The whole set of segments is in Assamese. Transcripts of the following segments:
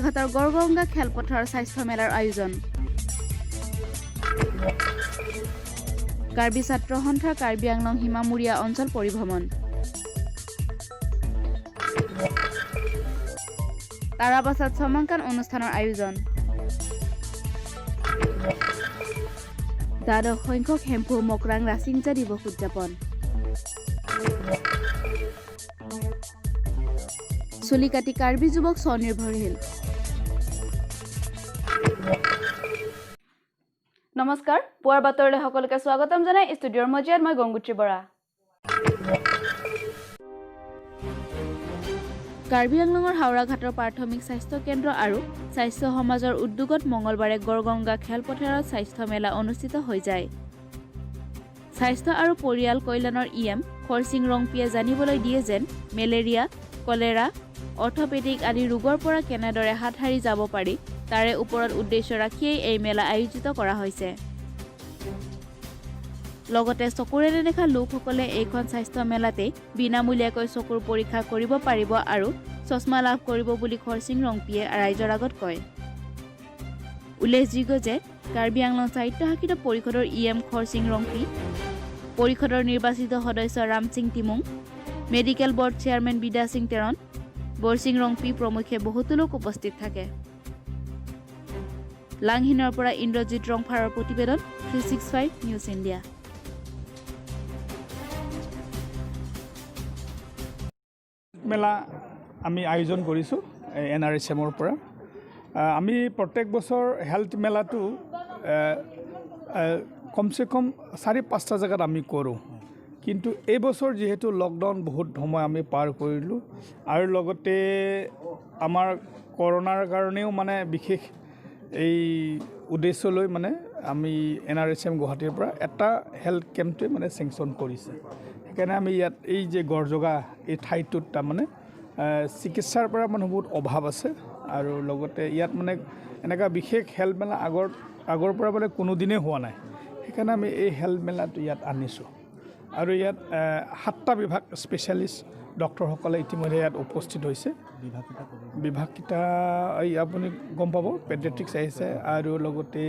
হাওড়াঘাটৰ গড়গঙ্গা খেলপথাৰ স্বাস্থ্য মেলাৰ আয়োজন কাৰ্বি ছাত্ৰ সন্থাৰ কাৰ্বি আংলং হিমামূৰীয়া অঞ্চল পৰিভ্ৰমণ তাৰাবাসাত সমাংকান অনুষ্ঠানৰ আয়োজন দ্বাদশ সংখ্যক হেম্পু মকৰাং ৰাছিংজা দিৱস উদযাপন চুলিকাটি কাৰ্বি যুৱক স্বনিৰ্ভৰশীল নমস্কাৰ পুৱাৰ বাতৰিলৈ সকলোকে স্বাগতম জনাই ষ্টুডিঅ'ৰ মজিয়াত মই গংগুত্ৰী বৰা কাৰ্বি আংলঙৰ হাওড়াঘাটৰ প্ৰাথমিক স্বাস্থ্য কেন্দ্ৰ আৰু স্বাস্থ্য সমাজৰ উদ্যোগত মঙলবাৰে গড়গঙ্গা খেলপথাৰত স্বাস্থ্য মেলা অনুষ্ঠিত হৈ যায় স্বাস্থ্য আৰু পৰিয়াল কল্যাণৰ ইএম খৰচিং ৰংপিয়ে জানিবলৈ দিয়ে যেন মেলেৰিয়া কলেৰা অৰ্থপেডিক আদি ৰোগৰ পৰা কেনেদৰে হাত সাৰি যাব পাৰি তাৰে ওপৰত উদ্দেশ্য ৰাখিয়েই এই মেলা আয়োজিত কৰা হৈছে লগতে চকুৰে নেদেখা লোকসকলে এইখন স্বাস্থ্য মেলাতে বিনামূলীয়াকৈ চকুৰ পৰীক্ষা কৰিব পাৰিব আৰু চশমা লাভ কৰিব বুলি খৰচিং ৰংপিয়ে ৰাইজৰ আগত কয় উল্লেখযোগ্য যে কাৰ্বি আংলং সাহিত্যশাসিত পৰিষদৰ ইএম খৰচিং ৰংপি পৰিষদৰ নিৰ্বাচিত সদস্য Ram Singh Timung medical board chairman বিদা সিং তেৰণ বৰচিং ৰংপি প্ৰমুখ্যে বহুতো লোক উপস্থিত থাকে লাংহিনৰ পৰা ইন্দ্ৰজিৎ ৰংফাৰৰ প্ৰতিবেদন 365 নিউজ ইণ্ডিয়া মেলা আমি আয়োজন কৰিছোঁ NRSMৰ পৰা আমি প্ৰত্যেক বছৰ হেল্থ মেলাটো কমচে কম 4-5টা জেগাত আমি কৰোঁ কিন্তু এই বছৰ যেহেতু লকডাউন বহুত সময় আমি পাৰ কৰিলোঁ আৰু লগতে আমাৰ কৰোনাৰ কাৰণেও মানে বিশেষ এই উদ্দেশ্য লৈ মানে আমি NRSM গুৱাহাটীৰ পৰা এটা হেল্থ কেম্পটোৱে মানে চেংচন কৰিছে সেইকাৰণে আমি ইয়াত এই যে গড়জগা এই ঠাইটোত তাৰমানে চিকিৎসাৰ পৰা মানে বহুত অভাৱ আছে আৰু লগতে ইয়াত মানে এনেকুৱা বিশেষ হেল্থ মেলা আগৰ পৰা মানে কোনোদিনেই হোৱা নাই সেইকাৰণে আমি এই হেল্থ মেলাটো ইয়াত আনিছোঁ আৰু ইয়াত 7টা বিভাগ স্পেচিয়েলিষ্ট ডক্টৰসকলে ইতিমধ্যে ইয়াত উপস্থিত হৈছে বিভাগকেইটা এই আপুনি গম পাব পেডিয়াট্ৰিক্স আহিছে আৰু লগতে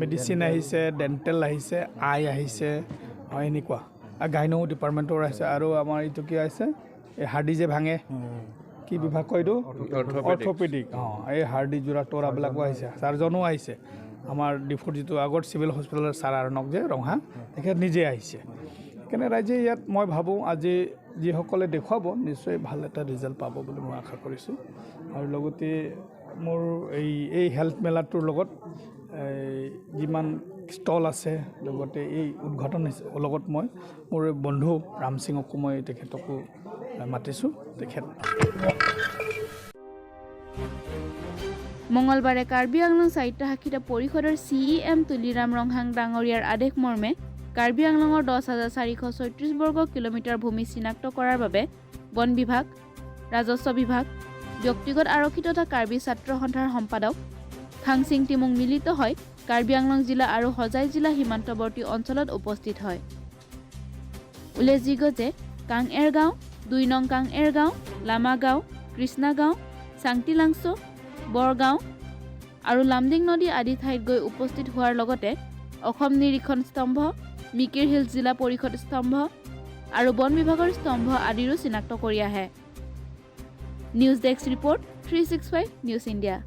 মেডিচিন আহিছে ডেণ্টেল আহিছে আই আহিছে হয় এনেকুৱা গাইনো ডিপাৰ্টমেণ্টৰ আহিছে আৰু আমাৰ এইটো কি আহিছে এই হাৰ্ডি যে ভাঙে কি বিভাগ কয় এইটো অৰ্থপেডিক এই হাৰ্ডি জোৰা তৰাবিলাকো আহিছে ছাৰ্জনো আহিছে আমাৰ ডিফুৰ যিটো আগত চিভিল হস্পিটেলৰ ছাৰ আৰণক যে ৰঙা তেখেত নিজে আহিছে সেইকাৰণে ৰাইজে ইয়াত মই ভাবোঁ আজি যিসকলে দেখুৱাব নিশ্চয় ভাল এটা ৰিজাল্ট পাব বুলি মই আশা কৰিছোঁ আৰু লগতে মোৰ এই হেল্থ মেলাটোৰ লগত যিমান ষ্টল আছে লগতে এই উদ্ঘাটন লগত মই মোৰ বন্ধু ৰাম সিঙকো মই তেখেতকো মাতিছোঁ তেখেত মঙলবাৰে কাৰ্বি আংলং সাহিত্যশাসিত পৰিষদৰ CEM তুলিৰাম ৰংহাং ডাঙৰীয়াৰ আদেশ মৰ্মে কাৰ্বি আংলঙৰ 10,436 বৰ্গ কিলোমিটাৰ ভূমি চিনাক্ত কৰাৰ বাবে বন বিভাগ ৰাজস্ব বিভাগ ব্যক্তিগত আৰক্ষী তথা কাৰ্বি ছাত্ৰ সন্থাৰ সম্পাদক খাংচিং টিমুং মিলিত হয় কাৰ্বি আংলং জিলা আৰু হজাই জিলা সীমান্তৱৰ্তী অঞ্চলত উপস্থিত হয় উল্লেখযোগ্য যে কাংএৰ গাঁও 2 নং কাংএৰ গাঁও লামা গাঁও কৃষ্ণা গাঁও চাংটিলাংছো বৰগাঁও আৰু লামডিং নদী আদি ঠাইত গৈ উপস্থিত হোৱাৰ লগতে অসম নিৰীক্ষণ স্তম্ভ মিকিৰ হিল জিলা পৰিষদ স্তম্ভ আৰু বন বিভাগৰ স্তম্ভ আদিৰো চিনাক্ত কৰি আহে news desk report 365 news India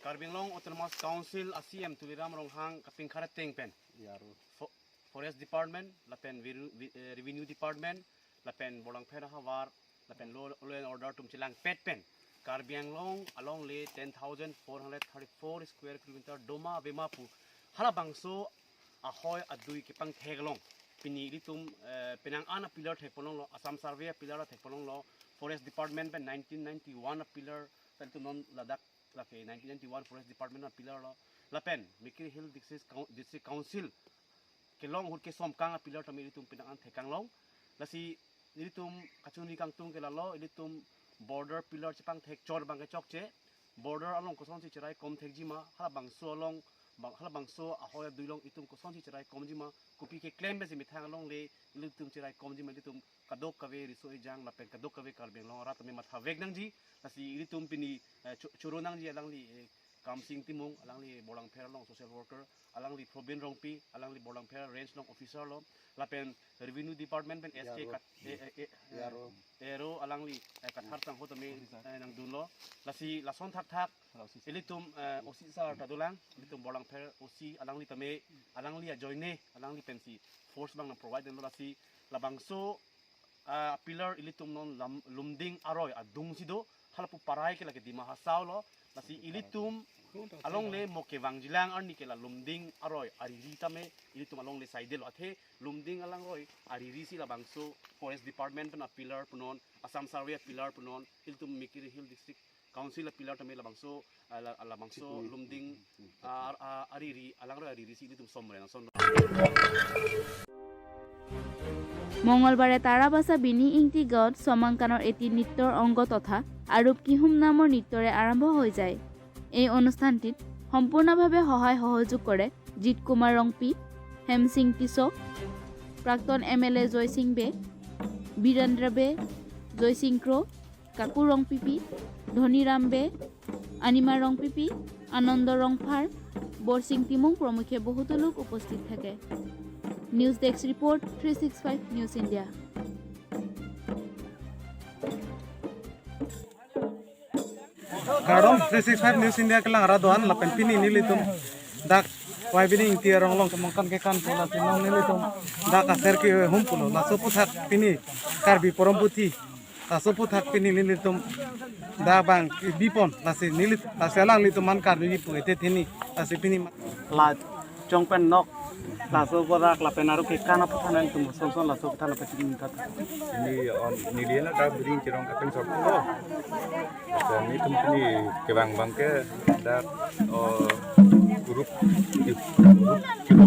Karbi Anglong Autonomous Council ACM tuliram ronghang kaping kharat tengpen Forest Department lapen Revenue Department lapen bolang phera hawar lapen law and order tumchilang petpen Karbi Anglong along le 10,434 square kilometer doma bemapu halabangso ahoy adui kipang theglong pini litum penang ana pillar thekpolong lo Assam Survey pillar thekpolong lo Forest Department pen 1991 pillar tantu non ladak lake 1991 Forest Department pillar lo lapen Mikir Hill District Council kelong hut ke somkang pillar tami litum penang an thekang long lasi litum kachuni kang tung kelalo litum border pillar chipang thek chor bang chok che border along koson si chirai kom thek jima hala bang so along hala bangso ahoy duilong itum ko sonji cerai komjima kopi ke claim be mithang long le itum cerai komjima itum kadok kawe riso ejang lapen kadok kawe Karbi Anglong rat me matha veg nang ji lasi itum pini churo nang ji alang li kamsing timung alang li bolang pher long social worker alang li probin rong pi alang li bolang pher range long officer lo lapen revenue department pen SK kat ero alang li kathar tang ho tame nang dunlo lasi lason thak thak ilitum osi sar tadulang ilitum bolang pher osi alang li tame alang li joine alang li pensi force bang na provide den lasi labangso pillar ilitum non lumding aroy adung sido halapu parai ke lagi di mahasau lo lasi ilitum along le moke wangjilang arni ke la lumding aroy ariri tame ilitum along le side lo athe lumding alang roy ariri si labangso forest department na pillar punon Assam Survey pillar punon ilitum Mikiri Hill district council pillar tame labangso lumding ariri alang roy ariri si ilitum somre na son মঙলবাৰে তাৰাবাসা বিনি ইংটি গাঁৱত চমাংকানৰ এটি নৃত্যৰ অংগ তথা আৰূপ কিহুম নামৰ নৃত্যৰে আৰম্ভ হৈ যায়। এই অনুষ্ঠানটিত সম্পূৰ্ণভাৱে সহায় সহযোগ কৰে জিৎ কুমাৰ ৰংপি, হেমসিং টিছক, প্ৰাক্তন MLA জয়সিং বে, বীৰেন্দ্ৰ বে, জয়সিং ক্ৰ, কাকু ৰংপিপি, ধনীৰাম বে, আনিমা ৰংপিপি, আনন্দ ৰংফাৰ, বৰসিং তিমুং প্ৰমুখ্যে বহুতো লোক উপস্থিত থাকে। News desk report 365 news India. Karom 365 News India kelang radoan lapen pini nilitum dak wai bini ingti ronglong kemangkan ke kan pola tinong nilitum dak aser ki humpulo la soputhak pini Karbi poromputi la soputhak pini nilitum da bang bipon lasi nilit laselang lituman Karbi pu ete tini lasi pini la jongpen nok la soputhak lapen aru ke kana puthanan tum sonson la soputhana pati minta ini on niliana ka bring kirong kapeng sorpulo dan itu pini kebang ke ada grup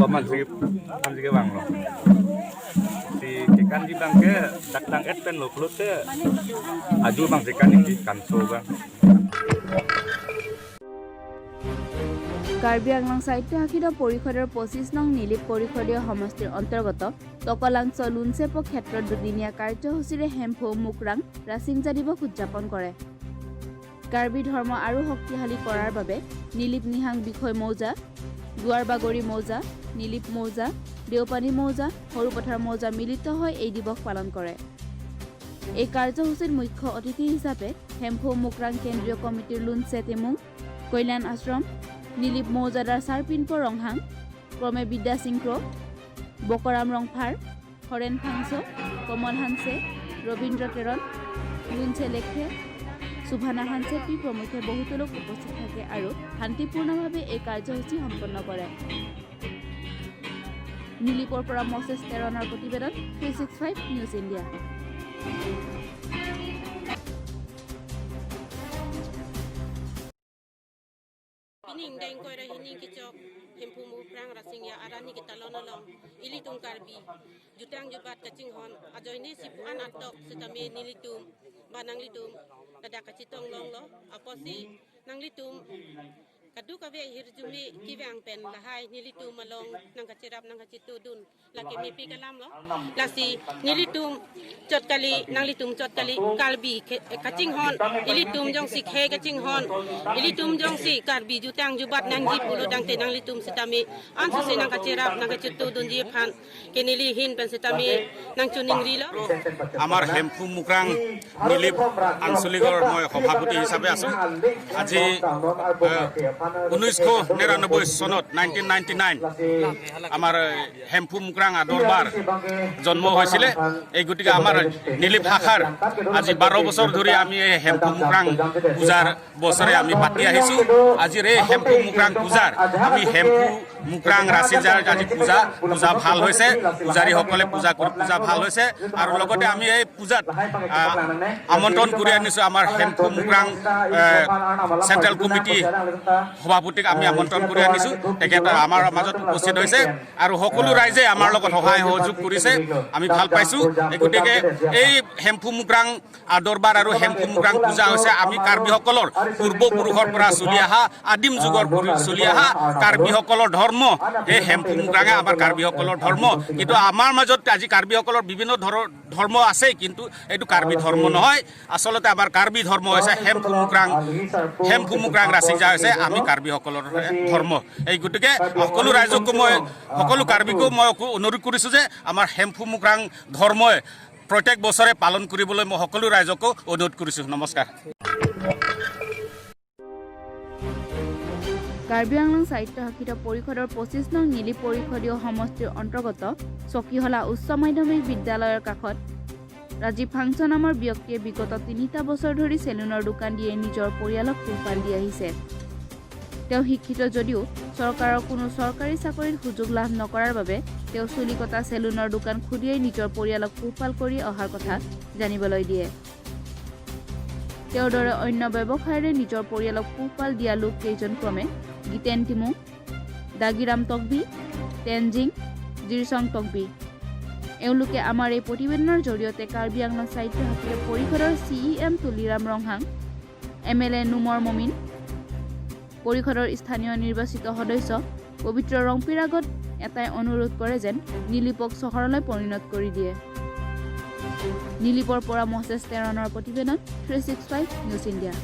paman sih kebang lo si ikan di bangke dak et pen lo klute aju bang ikan ini kanso bang Karbi Anglong সাহিত্য শাখিত পৰিষদৰ 25 নং নীলিপ পৰিষদীয় সমষ্টিৰ অন্তৰ্গত টকলাংচ লুনচেপ ক্ষেত্ৰত দুদিনীয়া কাৰ্যসূচীৰে হেম্ফো মুকৰাং ৰাছিংজা দিৱস উদযাপন কৰে। কাৰ্বি ধৰ্ম আৰু শক্তিশালী কৰাৰ বাবে নীলিপ নিহাং বিষয় মৌজা, দুৱাৰ বাগৰি মৌজা, নীলিপ মৌজা, দেওপানী মৌজা, সৰুপথাৰ মৌজা মিলিত হৈ এই দিৱস পালন কৰে। এই কাৰ্যসূচীৰ মুখ্য অতিথি হিচাপে হেম্ফো মুকৰাং কেন্দ্ৰীয় কমিটিৰ লুনচে তেমুং, কল্যাণ আশ্ৰম, নীলিপ মৌজাদাৰ চাৰপিনপ ৰংহাং, ক্ৰমে বিদ্যা সিংক্ৰ, বকৰাম ৰংফাৰ, হৰেণ ফাংছো, কমল হানছে, ৰবীন্দ্ৰ কেৰণ, লুনচে লেখে, সুভানা হানছে পি প্ৰমুখ্যে বহুতো লোক উপস্থিত থাকে আৰু শান্তিপূৰ্ণভাৱে এই কাৰ্যসূচী সম্পন্ন কৰে। নীলিপৰ পৰা মছেছ তেৰণৰ প্ৰতিবেদন 365 news India. Pining deng koi rahini kicok hempu mu prang rasing ya arani kita lonolong ilitung Karbi jutang jubat kacing hon ajoini sipuan atok setame nilitum banang litum kada kacitong long lo aposi nang litum kadu kawe hirjumi kiwang pen lahai nilitum malong nang kacirap nang kacitu dun laki mipi kalam lo lasi nilitum cot kali nang litum cot kali Karbi kacing hon ilitum jong si khe kacing hon ilitum jong si Karbi jutang jubat nang ji pulo dang te nang litum setami ansu se nang kacirap nang kacitu dun ji phan kenili hin pen setami nang chuning ri lo আমার হেম্পু মুকৰাং নীলিপ আঞ্চলিকৰ মই সভাপতি হিচাপে আছো। আজি 1999 চনত 1999 আমাৰ হেম্পু মুকৰাং আদৰবাৰ জন্ম হৈছিলে। এই গতিকে আমাৰ নীলিপ শাখাৰ আজি 12 বছৰ ধৰি আমি এই হেম্পু মুকৰাং পূজাৰ বছৰে আমি পাতি আহিছোঁ। আজিৰ এই হেম্পু মুকৰাং পূজাৰ আমি হেম্পু মুকৰাং ৰাছিজাৰ আজি পূজা ভাল হৈছে, পূজাৰীসকলে পূজা কৰি পূজা ভাল হৈছে আৰু লগতে আমি এই পূজাত আমন্ত্ৰণ কৰি আনিছোঁ আমাৰ হেম্পু মুকৰাং চেণ্ট্ৰেল কমিটি সভাপতিক আমি আমন্ত্ৰণ কৰি আনিছোঁ তেখেত আমাৰ মাজত উপস্থিত হৈছে আৰু সকলো ৰাইজে আমাৰ লগত সহায় সহযোগ কৰিছে আমি ভাল পাইছোঁ গতিকে এই হেম্ফু মুকৰাং দৰবাৰ আৰু হেম্ফু মুকৰাং পূজা হৈছে আমি কাৰ্বিসকলৰ পূৰ্বপুৰুষৰ পৰা চলি অহা আদিম যুগৰ চলি অহা কাৰ্বিসকলৰ ধৰ্ম এই হেম্ফু মুকৰাঙে আমাৰ কাৰ্বিসকলৰ ধৰ্ম কিন্তু আমাৰ মাজত আজি কাৰ্বিসকলৰ বিভিন্ন ধৰ্ম আছে কিন্তু এইটো কাৰ্বি ধৰ্ম নহয় আচলতে আমাৰ কাৰ্বি ধৰ্ম হৈছে হেম্ফু মুকৰাং ৰাছিংজা হৈছে আমি কাৰ্বিসকলৰ ধৰ্ম এই গতিকে সকলো ৰাইজকো মই সকলো কাৰ্বিকো মই অনুৰোধ কৰিছোঁ যে আমাৰ হেম্ফু মুকৰাং ধৰ্মই প্ৰত্যেক বছৰে পালন কৰিবলৈ মই সকলো ৰাইজকো অনুৰোধ কৰিছোঁ নমস্কাৰ কাৰ্বি আংলং সাহিত্য শাখিত পৰিষদৰ 25 নং নীলি পৰিষদীয় সমষ্টিৰ অন্তৰ্গত চকীহলা উচ্চ মাধ্যমিক বিদ্যালয়ৰ কাষত ৰাজীৱ ফাংচন নামৰ ব্যক্তিয়ে বিগত 3টা বছৰ ধৰি চেলুনৰ দোকান দিয়ে নিজৰ পৰিয়ালক পোহপাল দি আহিছে তেওঁ শিক্ষিত যদিও চৰকাৰৰ কোনো চৰকাৰী চাকৰিত সুযোগ লাভ নকৰাৰ বাবে তেওঁ চুলিকটা চেলুনৰ দোকান খুলিয়াই নিজৰ পৰিয়ালক পোহপাল কৰি অহাৰ কথা জানিবলৈ দিয়ে তেওঁৰ দৰে অন্য ব্যৱসায়ৰে নিজৰ পৰিয়ালক পোহপাল দিয়া লোক কেইজন ক্ৰমে গীতেন টিমু দাগিৰাম তকবি তেনজিং জিৰচং তকবি এওঁলোকে আমাৰ এই প্ৰতিবেদনৰ জৰিয়তে কাৰ্বি আংলং সাহিত্য শাখিৰ পৰিষদৰ CEM তুলিৰাম ৰংহাং MLA নুমৰ মমিন পৰিষদৰ স্থানীয় নিৰ্বাচিত সদস্য পবিত্ৰ ৰংপিৰ আগত এটাই অনুৰোধ কৰে যেন নীলিপক চহৰলৈ পৰিণত কৰি দিয়ে নীলিপৰ পৰা মহেশ তেৰণৰ প্ৰতিবেদন 365 news India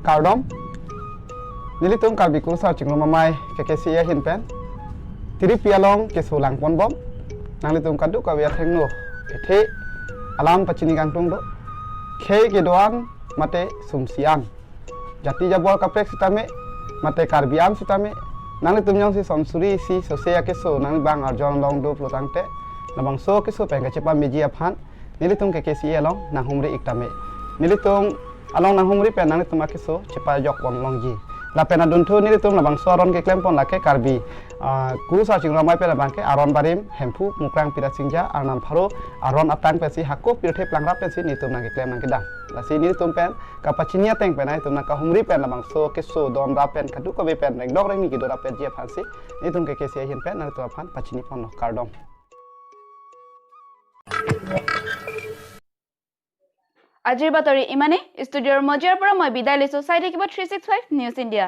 Kardom nilitung karbi kursa cinglo mamai KKCA hinpen tiri pialong ke sulang pon bom nang litung kadu ka wiat hengno ethe alam pachini gangtung do khe ke doan mate sumsiang jati jabol kaprek sitame mate karbiam sitame nang litung nyong si somsuri si sosea ke so nang bang arjong long do plotangte nabang so ke so penga cepa meji aphan nilitung KKCA long nang humri iktame nilitung along nang humri pen nang litung ke so cepa jok wong long ji la pena duntu nilitung nabang so aron ke klempon la ke karbi guru sa chingro mai pela bangke aron barim hempu mukrang pira singja arnam pharo aron atang pesi hakko pirthe plangra pesi nitum nang ke klem nang ke dang la si nitum pen kapachinia teng pen ai tum nang ka humri pen labang so ke so dom ra pen kadu ko be pen reng dok reng ni ki dora pen je phansi nitum ke kesia hin pen nang tu aphan pachini pon no kardom আজিৰ বাতৰি ইমানে ষ্টুডিঅ'ৰ মজিয়াৰ পৰা মই বিদায় লৈছো চাই থাকিব 365 নিউজ ইণ্ডিয়া